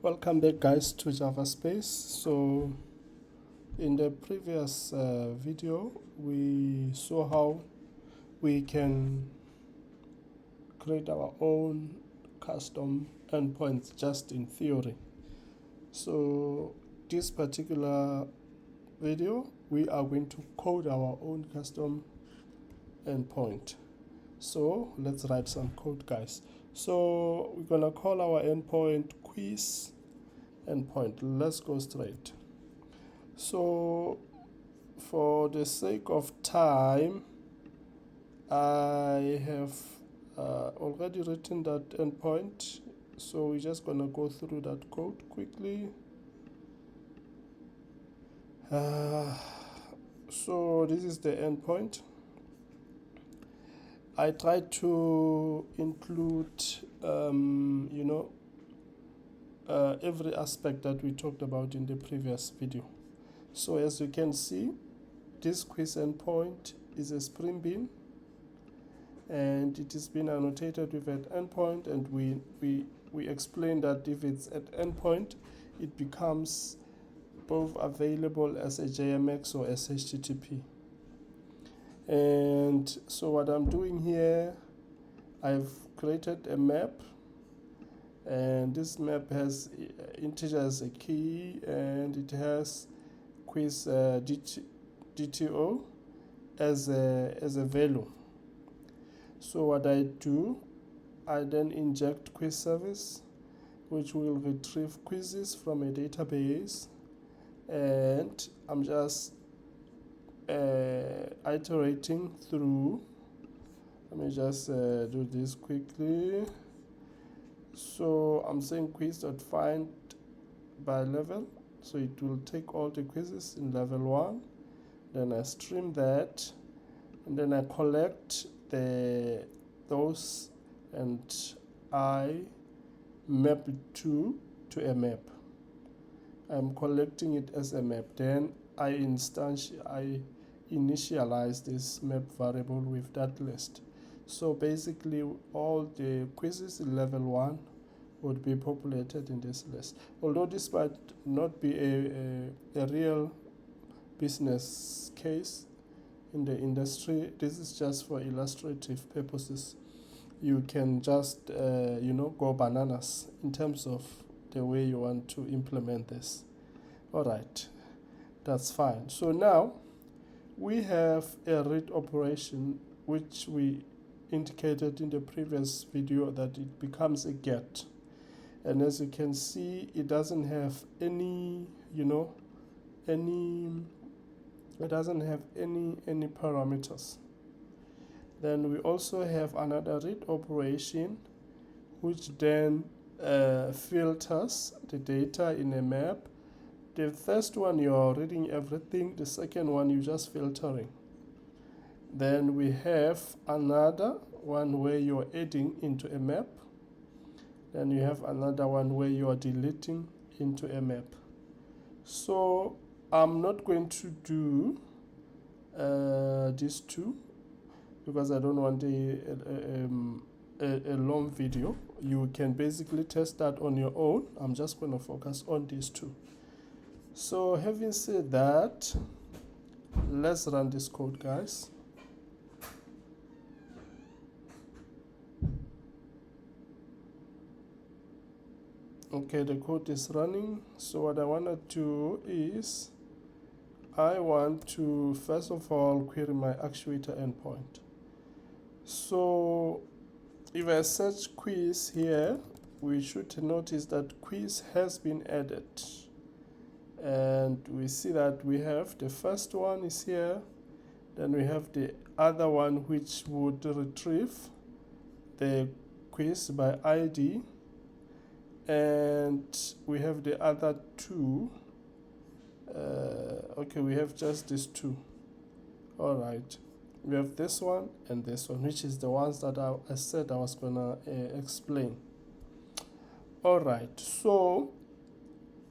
Welcome back, guys, to Java Space. So in the previous video we saw how we can create our own custom endpoints just in theory. So this particular video we are going to code our own custom endpoint. So let's write some code, guys. So we're gonna call our endpoint quiz endpoint. Let's go straight. So for the sake of time, I have already written that endpoint, so we're just gonna go through that code quickly. So this is the endpoint. I tried to include every aspect that we talked about in the previous video. So as you can see, this quiz endpoint is a Spring Bean, and it has been annotated with an endpoint, and we explained that if it's at endpoint, it becomes both available as a JMX or as HTTP. And so what I'm doing here, I've created a map, and this map has integer as a key, and it has quiz DTO as a value. So what I do, I then inject quiz service, which will retrieve quizzes from a database, and I'm just iterating through. Let me just do this quickly. So I'm saying quiz.find by level, so it will take all the quizzes in level 1, then I stream that, and then I collect those, and I map it to a map. I'm collecting it as a map, then I initialize this map variable with that list. So basically all the quizzes in level 1 would be populated in this list. Although this might not be a real business case in the industry, this is just for illustrative purposes. You can just go bananas in terms of the way you want to implement this. All right, that's fine. So now we have a read operation, which we indicated in the previous video that it becomes a get. And as you can see, it doesn't have any parameters. Then we also have another read operation, which then filters the data in a map. The first one you're reading everything, the second one you're just filtering. Then we have another one where you're adding into a map. Then you have another one where you are deleting into a map. So I'm not going to do these two because I don't want a long video. You can basically test that on your own. I'm just going to focus on these two. So having said that, let's run this code, guys. Okay, the code is running. So what I want to do is I want to first of all query my actuator endpoint. So if I search quiz here, we should notice that quiz has been added, and we see that we have the first one is here, then we have the other one which would retrieve the quiz by ID, and we have the other two. Okay, we have just these two. All right, we have this one and this one, which is the ones that I said I was gonna explain. All right, so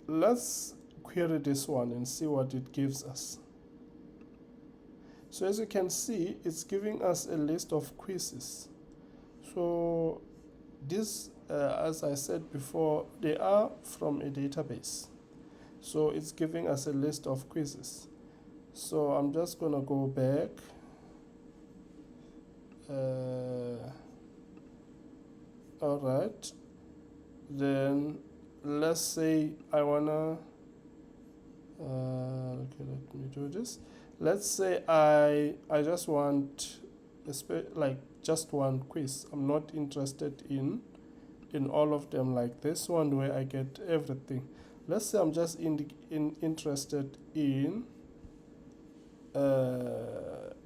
let's query this one and see what it gives us. So as you can see, it's giving us a list of quizzes. So this as I said before, they are from a database. So it's giving us a list of quizzes. So I'm just going to go back. All right. Then let's say I want to, okay, let me do this. Let's say I just want like just one quiz. I'm not interested in all of them like this one where I get everything. Let's say I'm just interested in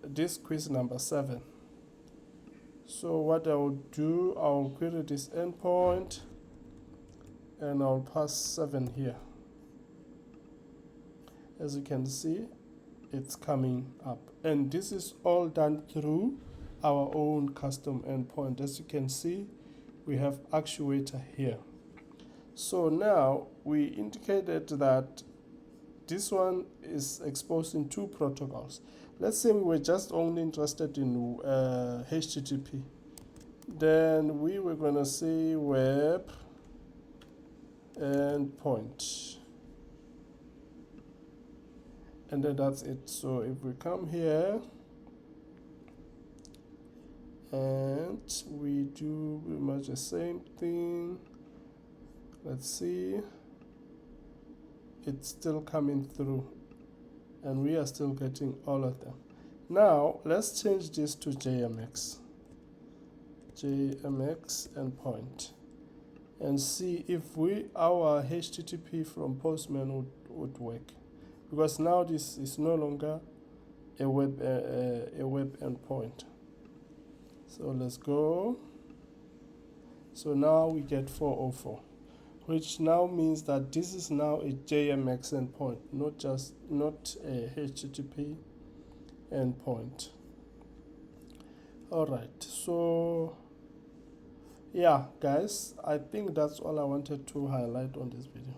this quiz number 7. So what I will do, I'll query this endpoint and I'll pass 7 here. As you can see, it's coming up, and this is all done through our own custom endpoint. As you can see, we have actuator here. So now we indicated that this one is exposing 2 protocols. Let's say we were just only interested in HTTP. Then we were going to say web endpoint. And then that's it. So if we come here and we do pretty much the same thing, let's see, it's still coming through and we are still getting all of them. Now let's change this to JMX endpoint and see if our HTTP from Postman would work, because now this is no longer a web endpoint. So let's go. So now we get 404, which now means that this is now a JMX endpoint, not a HTTP endpoint. All right. So yeah, guys, I think that's all I wanted to highlight on this video.